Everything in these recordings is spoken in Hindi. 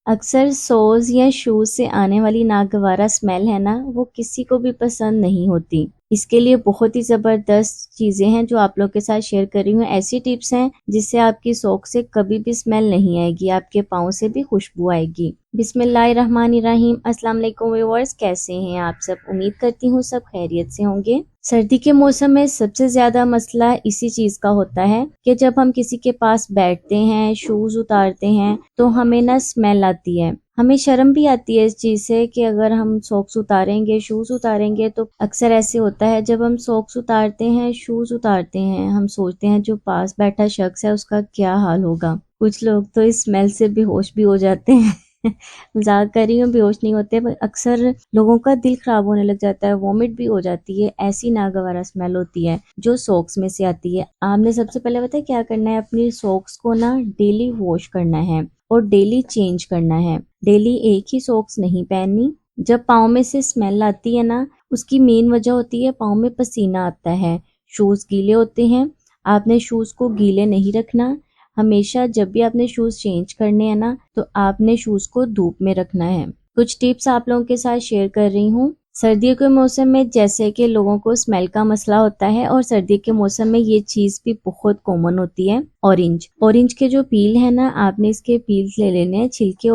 अक्सर सोज या शूज से आने वाली नागवारा स्मेल है ना, वो किसी को भी पसंद नहीं होती। इसके लिए बहुत ही ज़बरदस्त चीज़ें हैं जो आप लोग के साथ शेयर कर रही हूँ। ऐसी टिप्स हैं जिससे आपकी सोक से कभी भी स्मेल नहीं आएगी, आपके पाँव से भी खुशबू आएगी। बिस्मिल्लाहिर्रहमानिर्रहीम। अस्सलाम वालेकुम व्यूअर्स, कैसे हैं आप सब? उम्मीद करती हूँ सब खैरियत से होंगे। सर्दी के मौसम में सबसे ज़्यादा मसला इसी चीज़ का होता है कि जब हम किसी के पास बैठते हैं, शूज़ उतारते हैं तो हमें ना स्मेल आती है। हमें शर्म भी आती है इस चीज़ से कि अगर हम सॉक्स उतारेंगे, शूज़ उतारेंगे तो अक्सर ऐसे होता है जब हम सॉक्स उतारते हैं, शूज़ उतारते हैं, हम सोचते हैं जो पास बैठा शख्स है उसका क्या हाल होगा। कुछ लोग तो इस स्मेल से बेहोश भी हो जाते हैं। मजाक कर रही हूँ, बेहोश नहीं होते, पर अक्सर लोगों का दिल खराब होने लग जाता है, वॉमिट भी हो जाती है। ऐसी नागवारा स्मेल होती है जो सॉक्स में से आती है। आपने सबसे पहले पता है क्या करना है, अपनी सॉक्स को ना डेली वॉश करना है और डेली चेंज करना है। डेली एक ही सॉक्स नहीं पहननी। जब पाँव में से स्मेल आती है ना, उसकी मेन वजह होती है पाँव में पसीना आता है, शूज गीले होते हैं। आपने शूज को गीले नहीं रखना। हमेशा जब भी आपने शूज चेंज करने हैं ना, तो आपने शूज को धूप में रखना है। कुछ टिप्स आप लोगों के साथ शेयर कर रही हूँ। सर्दियों के मौसम में जैसे कि लोगों को स्मेल का मसला होता है, और सर्दी के मौसम में ये चीज भी बहुत कॉमन होती है, ऑरेंज के जो पील है ना, आपने इसके पील्स ले लेने हैं, छिलके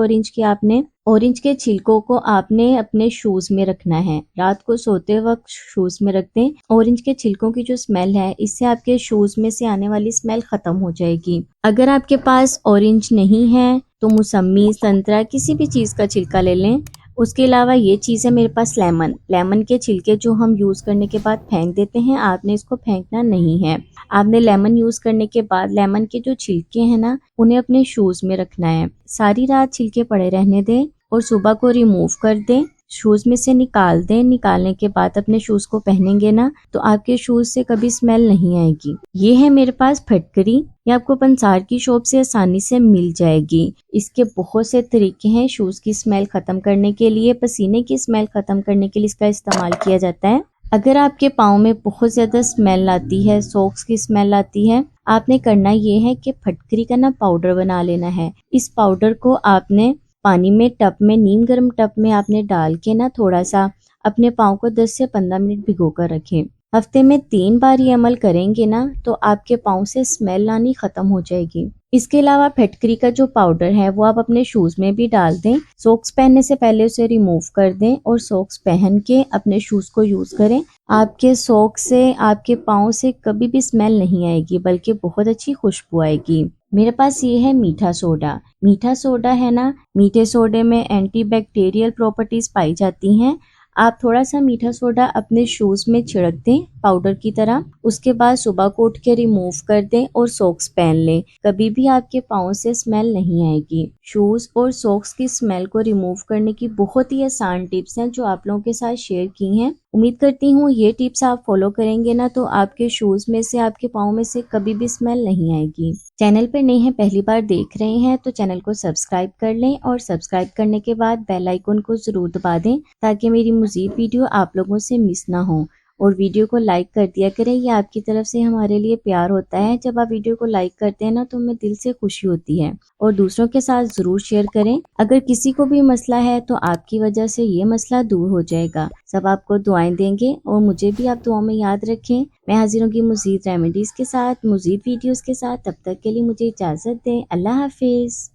ऑरेंज के छिलकों को आपने अपने शूज में रखना है। रात को सोते वक्त शूज में रख दें। ऑरेंज के छिलकों की जो स्मेल है, इससे आपके शूज में से आने वाली स्मेल खत्म हो जाएगी। अगर आपके पास ऑरेंज नहीं है तो मौसमी, संतरा, किसी भी चीज का छिलका ले लें। उसके अलावा ये चीज़ है मेरे पास लेमन के छिलके जो हम यूज़ करने के बाद फेंक देते हैं, आपने इसको फेंकना नहीं है। आपने लेमन यूज़ करने के बाद लेमन के जो छिलके हैं ना, उन्हें अपने शूज़ में रखना है। सारी रात छिलके पड़े रहने दें और सुबह को रिमूव कर दें, शूज में से निकाल दें। निकालने के बाद अपने शूज को पहनेंगे ना, तो आपके शूज से कभी स्मेल नहीं आएगी। ये है मेरे पास फटकरी, ये आपको पंसार की शॉप से आसानी से मिल जाएगी। इसके बहुत से तरीके हैं शूज की स्मेल खत्म करने के लिए, पसीने की स्मेल खत्म करने के लिए इसका इस्तेमाल किया जाता है। अगर आपके पाँव में बहुत ज्यादा स्मेल आती है, सॉक्स की स्मेल आती है, आपने करना ये है कि फटकरी का ना पाउडर बना लेना है। इस पाउडर को आपने पानी में, टब में, नीम गर्म टब में आपने डाल के ना थोड़ा सा अपने पाँव को 10 से 15 मिनट भिगो कर रखें। हफ्ते में 3 बार ये अमल करेंगे ना, तो आपके पाँव से स्मेल आनी खत्म हो जाएगी। इसके अलावा फटकरी का जो पाउडर है वो आप अपने शूज में भी डाल दें। सॉक्स पहनने से पहले उसे रिमूव कर दें और सॉक्स पहन के अपने शूज को यूज करें। आपके सॉक्स से, आपके पाँव से कभी भी स्मेल नहीं आएगी, बल्कि बहुत अच्छी खुशबू आएगी। मेरे पास ये है मीठा सोडा। मीठा सोडा है ना, मीठे सोडे में एंटीबैक्टीरियल प्रॉपर्टीज पाई जाती हैं। आप थोड़ा सा मीठा सोडा अपने शूज में छिड़क दें पाउडर की तरह। उसके बाद सुबह को उठ के रिमूव कर दें और सॉक्स पहन लें। कभी भी आपके पाँव से स्मेल नहीं आएगी। शूज और सॉक्स की स्मेल को रिमूव करने की बहुत ही आसान टिप्स हैं जो आप लोगों के साथ शेयर की हैं। उम्मीद करती हूँ ये टिप्स आप फॉलो करेंगे ना, तो आपके शूज में से, आपके पाँव में से कभी भी स्मेल नहीं आएगी। चैनल पर नए हैं, पहली बार देख रहे हैं, तो चैनल को सब्सक्राइब कर लें और सब्सक्राइब करने के बाद बेल आइकन को जरूर दबा दें ताकि मेरी मज़ीद वीडियो आप लोगों से मिस ना हो। और वीडियो को लाइक कर दिया करें, ये आपकी तरफ से हमारे लिए प्यार होता है। जब आप वीडियो को लाइक करते हैं ना, तो हमें दिल से खुशी होती है। और दूसरों के साथ जरूर शेयर करें। अगर किसी को भी मसला है तो आपकी वजह से ये मसला दूर हो जाएगा। सब आपको दुआएं देंगे और मुझे भी आप दुआओं में याद रखें। मैं हाजिर होंगी मज़ीद रेमेडीज के साथ, मज़ीद वीडियोस के साथ। तब तक के लिए मुझे इजाजत दें। अल्लाह हाफिज।